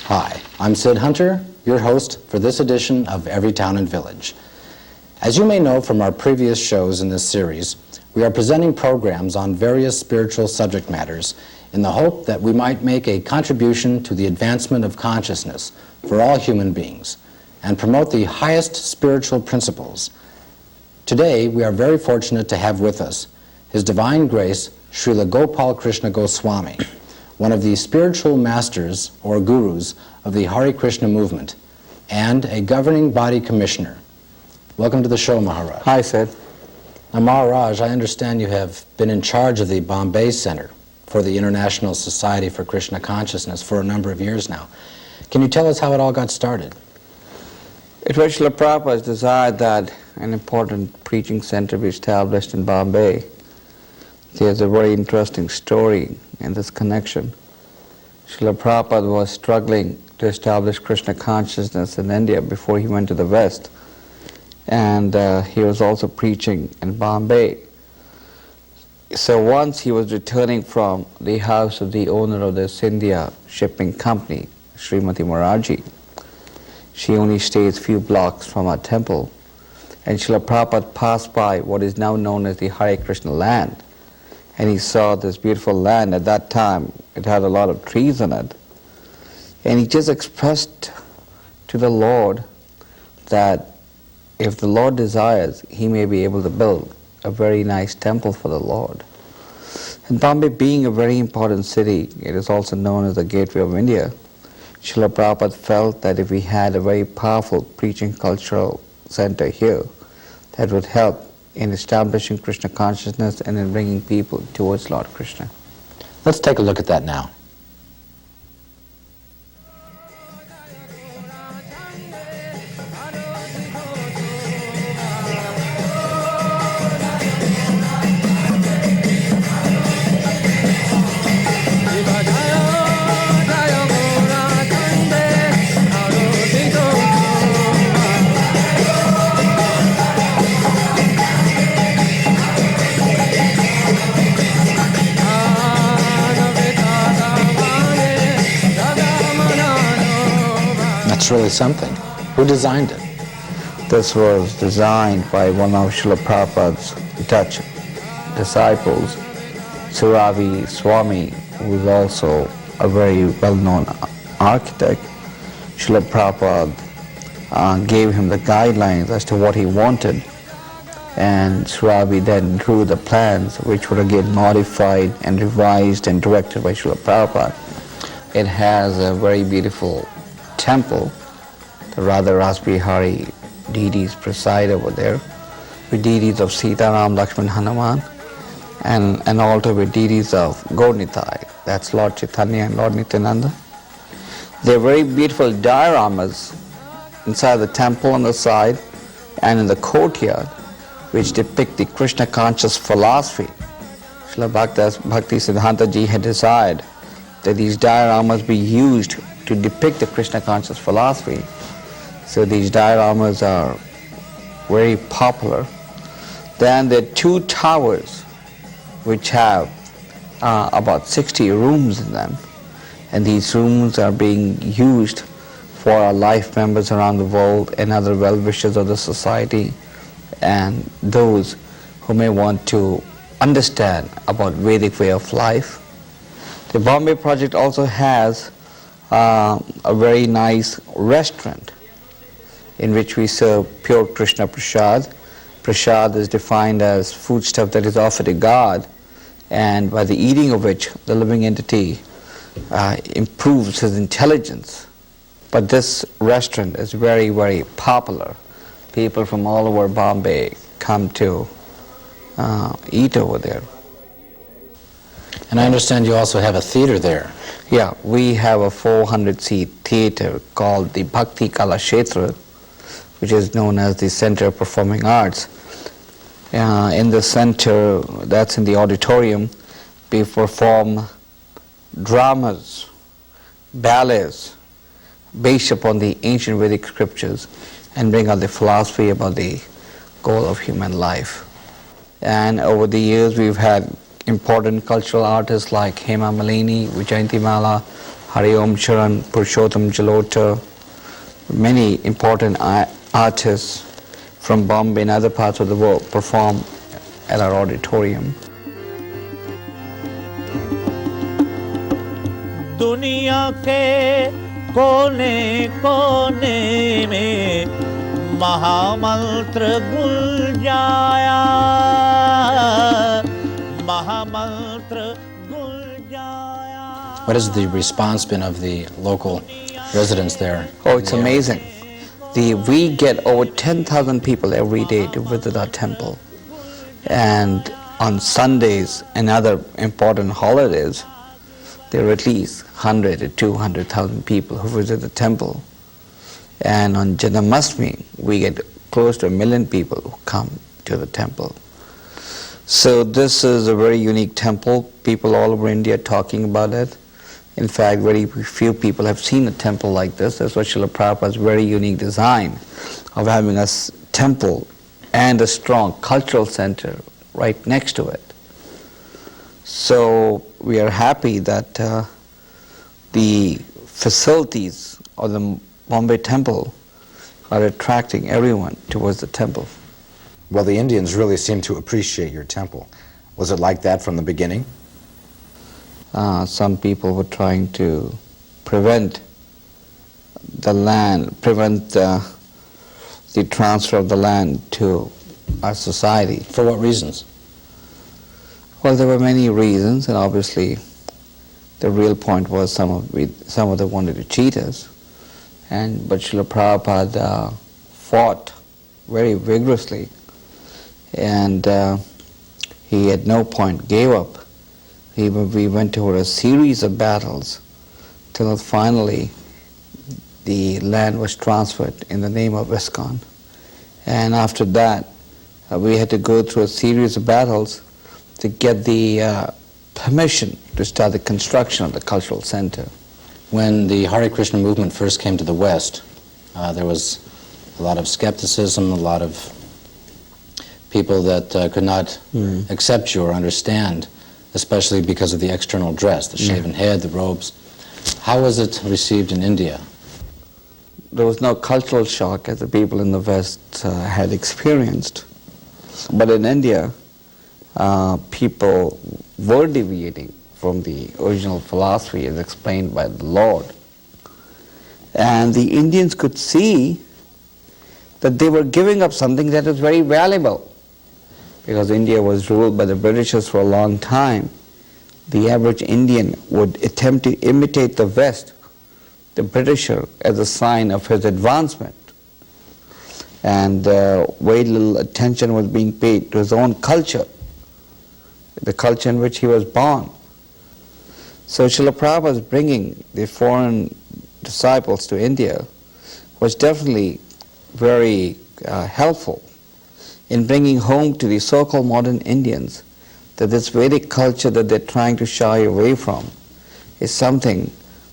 Hi, I'm Sid Hunter, your host for this edition of Every Town and Village. As you may know from our previous shows in this series, we are presenting programs on various spiritual subject matters in the hope that we might make a contribution to the advancement of consciousness for all human beings and promote the highest spiritual principles. Today, we are very fortunate to have with us His Divine Grace, Srila Gopal Krishna Goswami, one of the spiritual masters or gurus of the Hare Krishna movement, and a governing body commissioner. Welcome to the show, Maharaj. Hi, Sid. Now, Maharaj, I understand you have been in charge of the Bombay Center for the International Society for Krishna Consciousness for a number of years now. Can you tell us how it all got started? It was Srila Prabhupada's desire that an important preaching center be established in Bombay. There's a very interesting story in this connection. Srila Prabhupada was struggling to establish Krishna consciousness in India before he went to the West. And he was also preaching in Bombay. So once he was returning from the house of the owner of the Scindia shipping company, Srimati Moraji. She only stays a few blocks from our temple. And Srila Prabhupada passed by what is now known as the Hare Krishna land. And he saw this beautiful land. At that time, it had a lot of trees in it. And he just expressed to the Lord that if the Lord desires, he may be able to build a very nice temple for the Lord. And Bombay being a very important city, it is also known as the gateway of India. Srila Prabhupada felt that if we had a very powerful preaching cultural center here, that would help in establishing Krishna consciousness and in bringing people towards Lord Krishna. Let's take a look at that now. That's really something. Who designed it? This was designed by one of Srila Prabhupada's Dutch disciples, Suravi Swami, who is also a very well-known architect. Srila Prabhupada gave him the guidelines as to what he wanted, and Suravi then drew the plans, which were again modified and revised and directed by Srila Prabhupada. It has a very beautiful temple. The Radha Rasbihari deities preside over there, with deities of Sita, Ram, Lakshman, Hanuman, and an altar with deities of Gaur Nitai, that's Lord Chaitanya and Lord Nityananda. There are very beautiful dioramas inside the temple on the side and in the courtyard, which depict the Krishna conscious philosophy. Srila Bhakti Siddhanta Ji had desired that these dioramas be used to depict the Krishna conscious philosophy. So these dioramas are very popular. Then there are two towers which have about 60 rooms in them, and these rooms are being used for our life members around the world and other well-wishers of the society and those who may want to understand about Vedic way of life. The Bombay project also has a very nice restaurant in which we serve pure Krishna Prasad. Prasad is defined as foodstuff that is offered to God, and by the eating of which the living entity improves his intelligence. But this restaurant is very, very popular. People from all over Bombay come to eat over there. And I understand you also have a theater there. Yeah, we have a 400-seat theater called the Bhakti Kalakshetra, which is known as the Center of Performing Arts. In the center, that's in the auditorium, we perform dramas, ballets, based upon the ancient Vedic scriptures, and bring out the philosophy about the goal of human life. And over the years, we've had important cultural artists like Hema Malini, Vijayanti Mala, Hari Om Sharan, Purushottam Jalota, many important artists from Bombay and other parts of the world perform at our auditorium. दुनिया के कोने कोने में महामंत्र गुल जाया महामंत्र गुल जाया. What has the response been of the local residents there? Oh, it's amazing. We get over 10,000 people every day to visit our temple. And on Sundays and other important holidays, there are at least 100 to 200,000 people who visit the temple. And on Janmashtami, we get close to 1 million people who come to the temple. So this is a very unique temple. People all over India are talking about it. In fact, very few people have seen a temple like this. That's why Srila Prabhupada's very unique design of having a temple and a strong cultural center right next to it. So we are happy that the facilities of the Bombay temple are attracting everyone towards the temple. Well, the Indians really seem to appreciate your temple. Was it like that from the beginning? Some people were trying to prevent the transfer of the land to our society. For what reasons? Well, there were many reasons, and obviously the real point was some of them wanted to cheat us. But Srila Prabhupada fought very vigorously, and he at no point gave up. We went through a series of battles till finally the land was transferred in the name of ISKCON. And after that, we had to go through a series of battles to get the permission to start the construction of the cultural center. When the Hare Krishna movement first came to the West, there was a lot of skepticism, a lot of people that could not accept you or understand, especially because of the external dress, the shaven head, the robes. How was it received in India? There was no cultural shock as the people in the West had experienced. But in India, people were deviating from the original philosophy as explained by the Lord. And the Indians could see that they were giving up something that was very valuable. Because India was ruled by the Britishers for a long time, the average Indian would attempt to imitate the West, the Britisher, as a sign of his advancement. And very little attention was being paid to his own culture, the culture in which he was born. So Srila Prabhupada bringing the foreign disciples to India was definitely very helpful in bringing home to the so-called modern Indians that this Vedic culture that they're trying to shy away from is something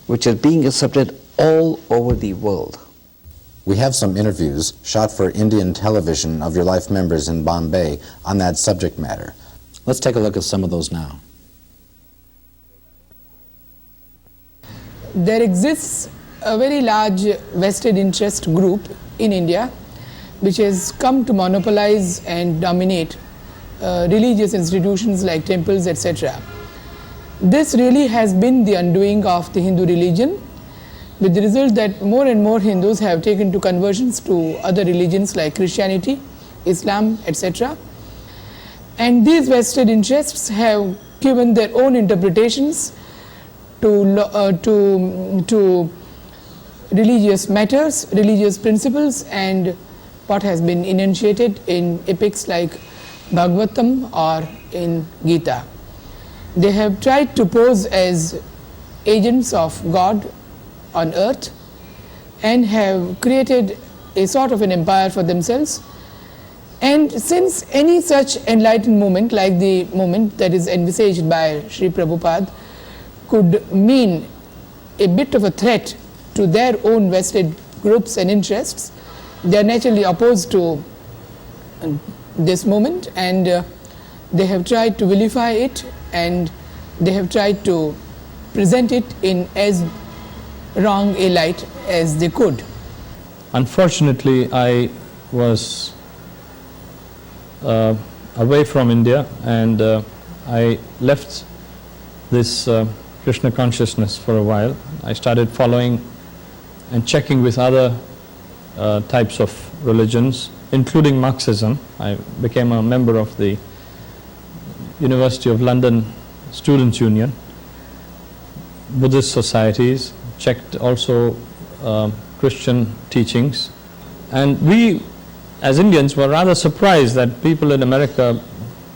which is being accepted all over the world. We have some interviews shot for Indian television of your life members in Bombay on that subject matter. Let's take a look at some of those now. There exists a very large vested interest group in India which has come to monopolize and dominate religious institutions like temples, etc. This really has been the undoing of the Hindu religion, with the result that more and more Hindus have taken to conversions to other religions like Christianity, Islam, etc. And these vested interests have given their own interpretations to religious matters, religious principles, and what has been enunciated in epics like Bhagavatam or in Gita. They have tried to pose as agents of God on earth and have created a sort of an empire for themselves. And since any such enlightened movement, like the movement that is envisaged by Sri Prabhupada, could mean a bit of a threat to their own vested groups and interests, they are naturally opposed to this movement, and they have tried to vilify it, and they have tried to present it in as wrong a light as they could. Unfortunately, I was away from India, and I left this Krishna consciousness for a while. I started following and checking with other types of religions, including Marxism. I became a member of the University of London Students' Union, Buddhist societies, checked also Christian teachings. And we, as Indians, were rather surprised that people in America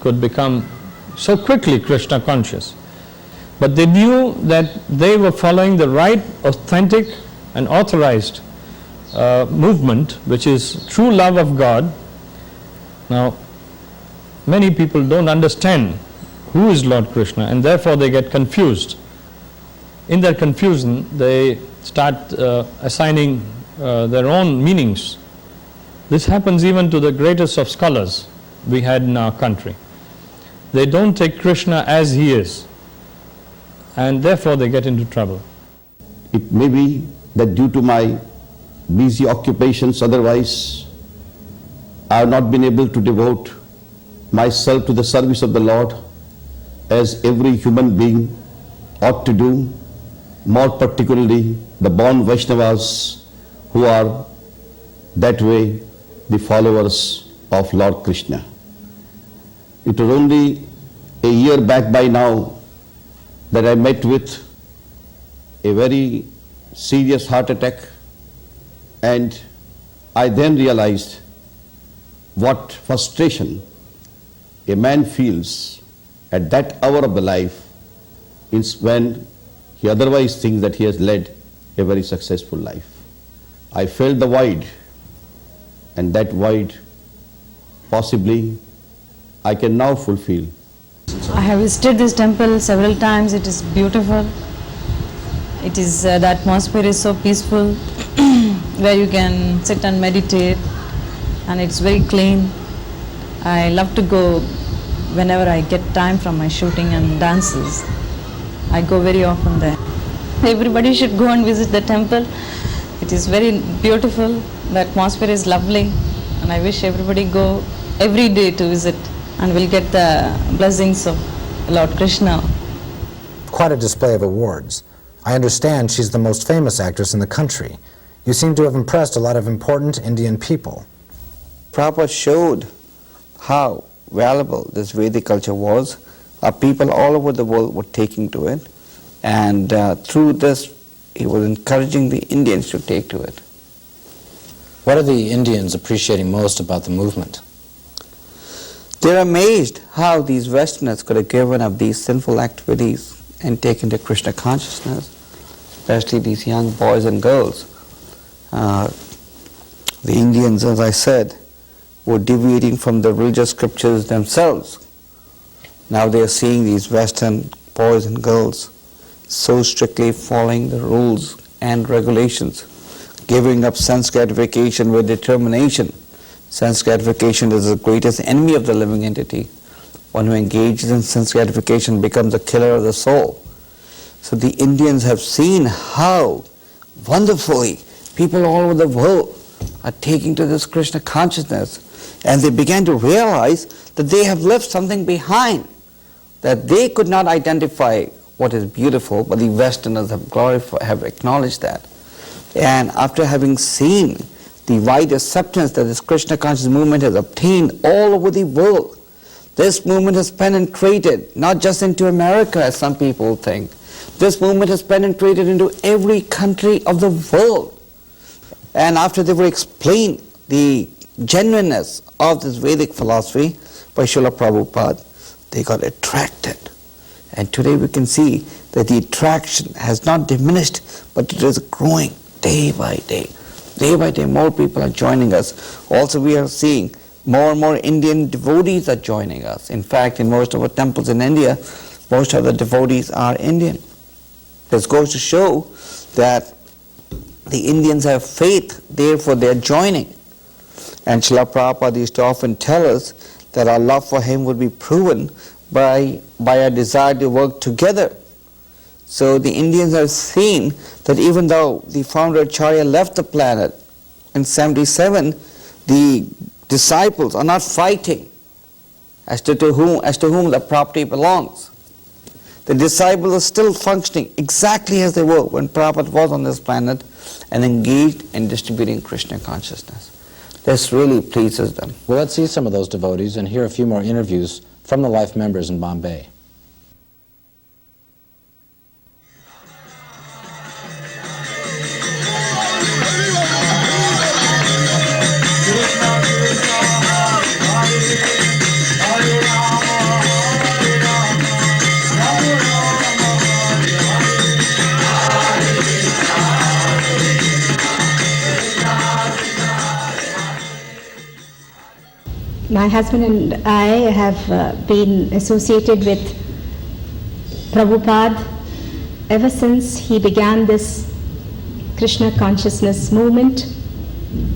could become so quickly Krishna conscious. But they knew that they were following the right, authentic and authorized movement, which is true love of God. Now, many people don't understand who is Lord Krishna, and therefore they get confused. In their confusion, they start assigning their own meanings. This happens even to the greatest of scholars we had in our country. They don't take Krishna as he is, and therefore they get into trouble. It may be that due to my busy occupations, otherwise I have not been able to devote myself to the service of the Lord as every human being ought to do, more particularly the born Vaishnavas who are that way the followers of Lord Krishna. It was only a year back by now that I met with a very serious heart attack, and I then realized what frustration a man feels at that hour of the life when he otherwise thinks that he has led a very successful life. I felt the void, and that void possibly I can now fulfill. I have visited this temple several times. It is beautiful. It is the atmosphere is so peaceful where you can sit and meditate, and it's very clean. I love to go whenever I get time from my shooting and dances. I go very often there. Everybody should go and visit the temple. It is very beautiful. The atmosphere is lovely, and I wish everybody go every day to visit and will get the blessings of Lord Krishna. Quite a display of awards. I understand she's the most famous actress in the country. You seem to have impressed a lot of important Indian people. Prabhupada showed how valuable this Vedic culture was. People all over the world were taking to it, and through this he was encouraging the Indians to take to it. What are the Indians appreciating most about the movement? They're amazed how these Westerners could have given up these sinful activities and taken to Krishna consciousness, especially these young boys and girls. The Indians, as I said, were deviating from the religious scriptures themselves. Now they are seeing these Western boys and girls so strictly following the rules and regulations, giving up sense gratification with determination. Sense gratification is the greatest enemy of the living entity. One who engages in sense gratification becomes a killer of the soul. So the Indians have seen how wonderfully people all over the world are taking to this Krishna consciousness, and they began to realize that they have left something behind, that they could not identify what is beautiful, but the Westerners have acknowledged that. And after having seen the wide acceptance that this Krishna conscious movement has obtained all over the world, this movement has penetrated not just into America, as some people think. This movement has penetrated into every country of the world. And after they were explained the genuineness of this Vedic philosophy by Srila Prabhupada, they got attracted. And today we can see that the attraction has not diminished, but it is growing day by day. Day by day, more people are joining us. Also, we are seeing more and more Indian devotees are joining us. In fact, in most of our temples in India, most of the devotees are Indian. This goes to show that the Indians have faith, therefore they are joining. And Srila Prabhupada used to often tell us that our love for him would be proven by our desire to work together. So the Indians have seen that even though the founder Acharya left the planet in 77, the disciples are not fighting as to whom the property belongs. The disciples are still functioning exactly as they were when Prabhupada was on this planet and engaged in distributing Krishna consciousness. This really pleases them. Well, let's see some of those devotees and hear a few more interviews from the Life members in Bombay. My husband and I have been associated with Prabhupada ever since he began this Krishna consciousness movement.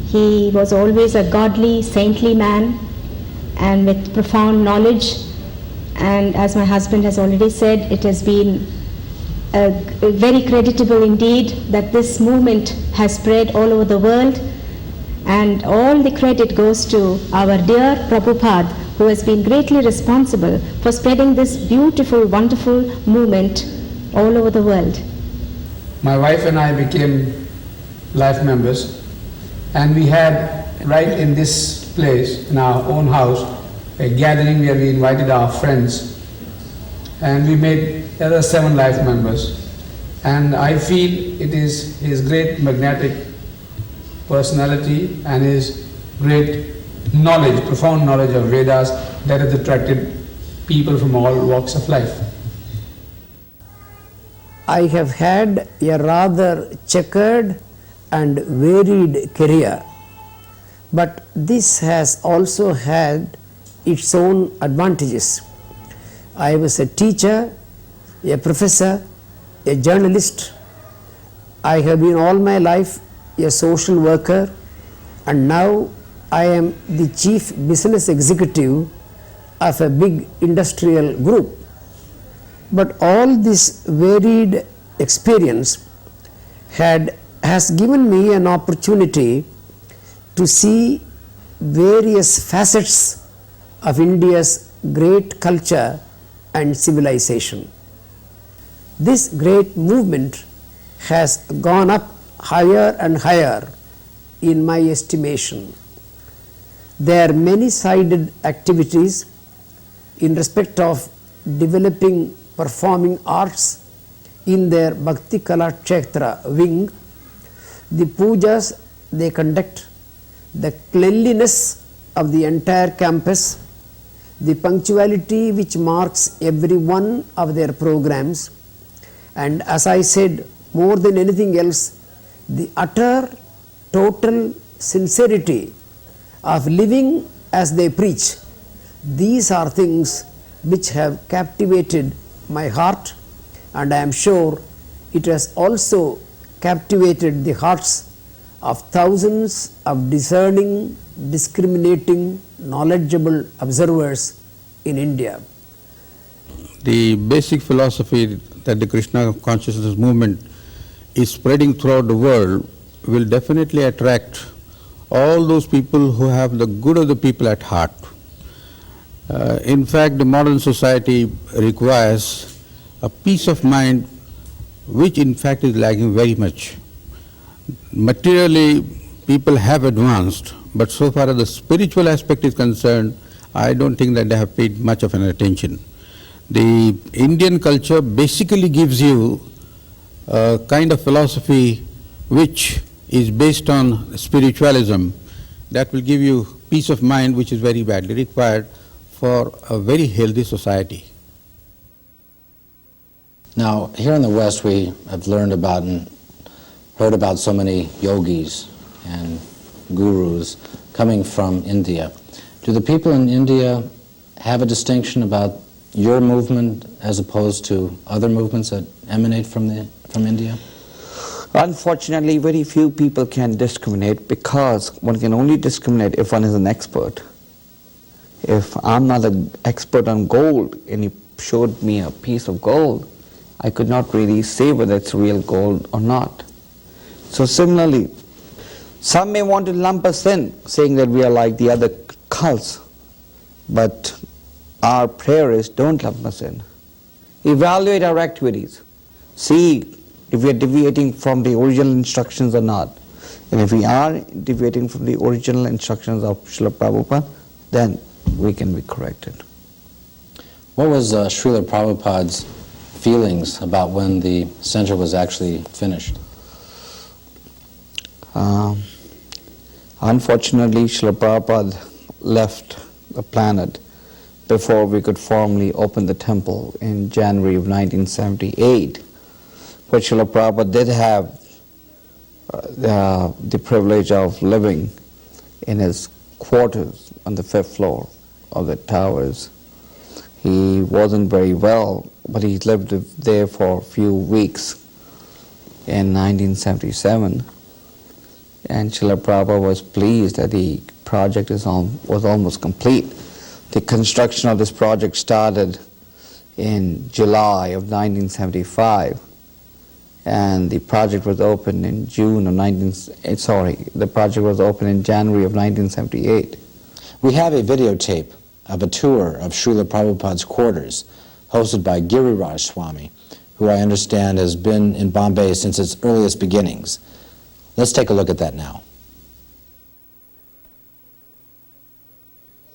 He was always a godly, saintly man and with profound knowledge. And as my husband has already said, it has been very creditable indeed that this movement has spread all over the world. And all the credit goes to our dear Prabhupada, who has been greatly responsible for spreading this beautiful, wonderful movement all over the world. My wife and I became Life members, and we had right in this place, in our own house, a gathering where we invited our friends, and we made the other 7 Life members. And I feel it is his great magnetic personality and his great knowledge, profound knowledge of Vedas that has attracted people from all walks of life. I have had a rather checkered and varied career, but this has also had its own advantages. I was a teacher, a professor, a journalist. I have been all my life a social worker, and now I am the chief business executive of a big industrial group. But all this varied experience has given me an opportunity to see various facets of India's great culture and civilization. This great movement has gone up higher and higher in my estimation. There are many-sided activities in respect of developing performing arts in their Bhakti Kala Kshetra wing, the pujas they conduct, the cleanliness of the entire campus, the punctuality which marks every one of their programs, and as I said, more than anything else, the utter, total sincerity of living as they preach. These are things which have captivated my heart, and I am sure it has also captivated the hearts of thousands of discerning, discriminating, knowledgeable observers in India. The basic philosophy that the Krishna consciousness movement is spreading throughout the world will definitely attract all those people who have the good of the people at heart. In fact, the modern society requires a peace of mind which in fact is lagging very much. Materially, people have advanced, but so far as the spiritual aspect is concerned, I don't think that they have paid much of an attention. The Indian culture basically gives you a kind of philosophy which is based on spiritualism that will give you peace of mind, which is very badly required for a very healthy society. Now, here in the West, we have learned about and heard about so many yogis and gurus coming from India. Do the people in India have a distinction about your movement as opposed to other movements that emanate from India? Unfortunately, very few people can discriminate, because one can only discriminate if one is an expert. If I'm not an expert on gold and you showed me a piece of gold I could not really say whether it's real gold or not. So similarly, some may want to lump us in, saying that we are like the other cults, but our prayer is, don't lump us in. Evaluate our activities. See if we are deviating from the original instructions or not. And if we are deviating from the original instructions of Srila Prabhupada, then we can be corrected. What was Srila Prabhupada's feelings about when the center was actually finished? Unfortunately, Srila Prabhupada left the planet before we could formally open the temple in January of 1978. But Srila Prabhupada did have the privilege of living in his quarters on the 5th floor of the towers. He wasn't very well, but he lived there for a few weeks in 1977. And Srila Prabhupada was pleased that the project was almost complete. The construction of this project started in July of 1975, and the project was opened in the project was opened in January of 1978. We have a videotape of a tour of Srila Prabhupada's quarters, hosted by Giriraj Swami, who I understand has been in Bombay since its earliest beginnings. Let's take a look at that now.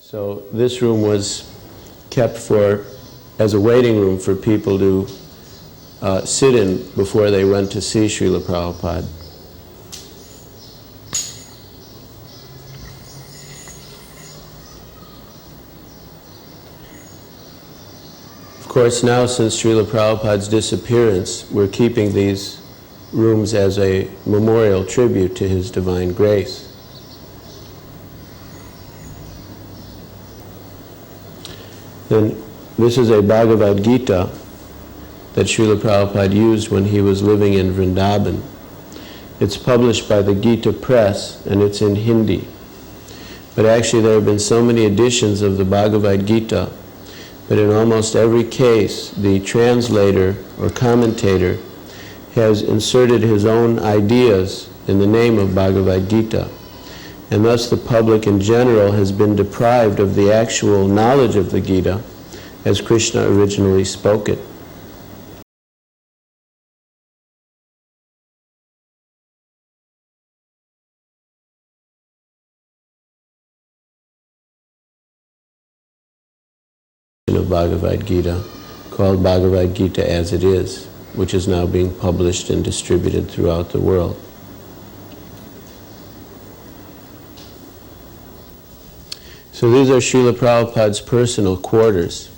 So this room was kept as a waiting room for people to sit in before they went to see Srila Prabhupada. Of course, now since Srila Prabhupada's disappearance, we're keeping these rooms as a memorial tribute to his divine grace. Then this is a Bhagavad Gita that Srila Prabhupada used when he was living in Vrindavan. It's published by the Gita Press and it's in Hindi. But actually there have been so many editions of the Bhagavad Gita, but in almost every case the translator or commentator has inserted his own ideas in the name of Bhagavad Gita. And thus the public in general has been deprived of the actual knowledge of the Gita as Krishna originally spoke it. Of Bhagavad Gita, called Bhagavad Gita as it is, which is now being published and distributed throughout the world. So these are Srila Prabhupada's personal quarters.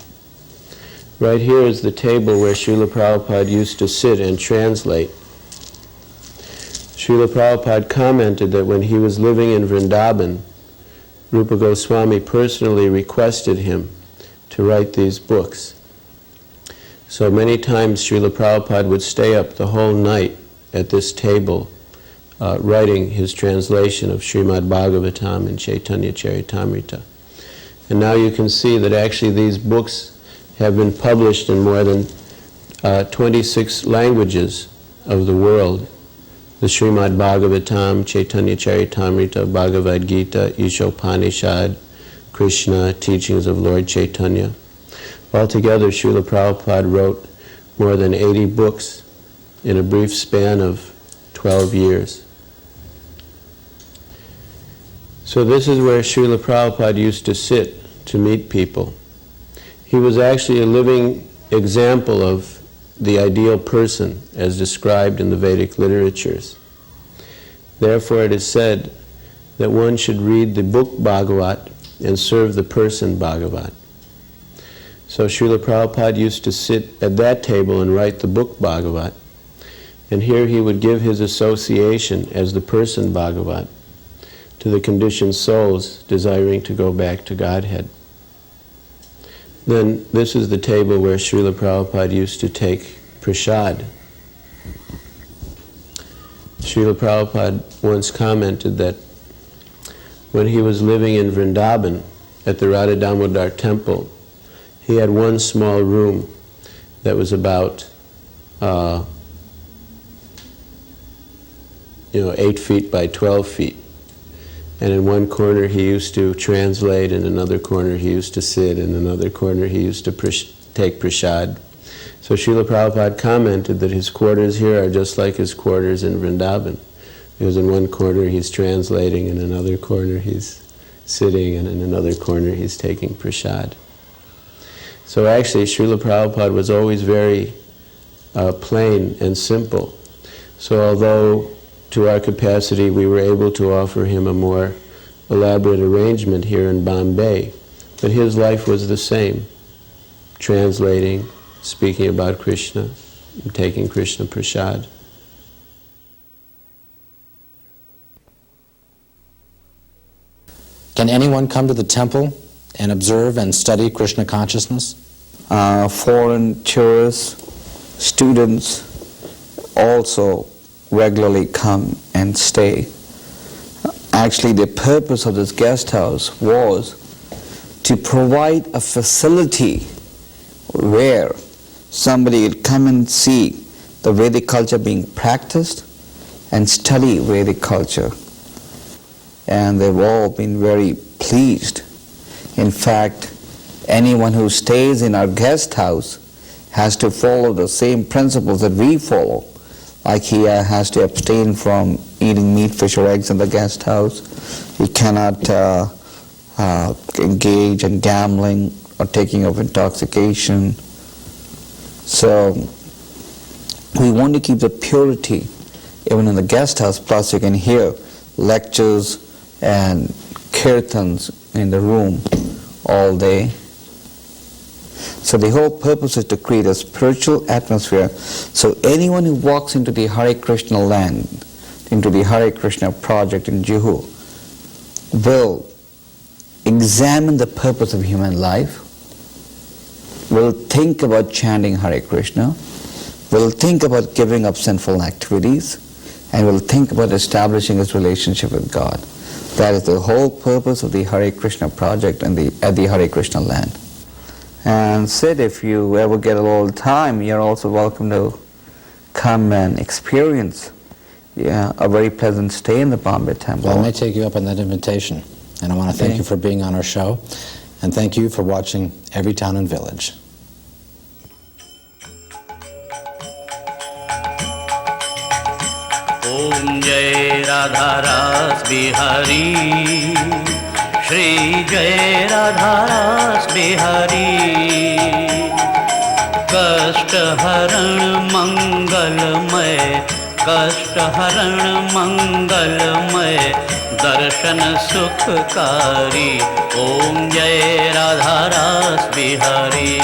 Right here is the table where Srila Prabhupada used to sit and translate. Srila Prabhupada commented that when he was living in Vrindavan, Rupa Goswami personally requested him to write these books. So many times Srila Prabhupada would stay up the whole night at this table writing his translation of Srimad Bhagavatam and Chaitanya Charitamrita. And now you can see that actually these books have been published in more than 26 languages of the world. The Srimad Bhagavatam, Chaitanya Charitamrita, Bhagavad Gita, Ishopanishad, Krishna, Teachings of Lord Chaitanya. Altogether, Srila Prabhupada wrote more than 80 books in a brief span of 12 years. So this is where Srila Prabhupada used to sit to meet people. He was actually a living example of the ideal person as described in the Vedic literatures. Therefore it is said that one should read the book Bhagavat and serve the person Bhagavat. So Srila Prabhupada used to sit at that table and write the book Bhagavat, and here he would give his association as the person Bhagavat to the conditioned souls desiring to go back to Godhead. Then this is the table where Srila Prabhupada used to take prasad. Srila Prabhupada once commented that when he was living in Vrindavan at the Radha Damodar temple, he had one small room that was about 8 feet by 12 feet. And in one corner he used to translate, in another corner he used to sit, in another corner he used to take prasad. So Srila Prabhupada commented that his quarters here are just like his quarters in Vrindavan. Because in one corner he's translating, in another corner he's sitting, and in another corner he's taking prasad. So actually Srila Prabhupada was always very plain and simple. So although to our capacity we were able to offer him a more elaborate arrangement here in Bombay, but his life was the same, translating, speaking about Krishna, and taking Krishna prasad. Can anyone come to the temple and observe and study Krishna consciousness? Foreign tourists, students also regularly come and stay. Actually, the purpose of this guest house was to provide a facility where somebody would come and see the Vedic culture being practiced and study Vedic culture. And they've all been very pleased. In fact, anyone who stays in our guest house has to follow the same principles that we follow. Like he has to abstain from eating meat, fish, or eggs in the guest house. He cannot engage in gambling or taking of intoxication. So we want to keep the purity even in the guest house, plus you can hear lectures and kirtans in the room all day. So the whole purpose is to create a spiritual atmosphere. So anyone who walks into the Hare Krishna land, into the Hare Krishna project in Juhu, will examine the purpose of human life, will think about chanting Hare Krishna, will think about giving up sinful activities, and will think about establishing his relationship with God. That is the whole purpose of the Hare Krishna project at the Hare Krishna land. And Sid, if you ever get a little time, you're also welcome to come and experience a very pleasant stay in the Bombay temple. Well, I may take you up on that invitation. And I want to thank you for being on our show. And thank you for watching Every Town and Village. Om Jai Radha Ras Bihari, Shri Jai Radha Ras Bihari, Kashta Haran Mangalmay, Kashta Haran Mangalmay, Darshan Sukhkari, Om Jai Radha Ras Bihari.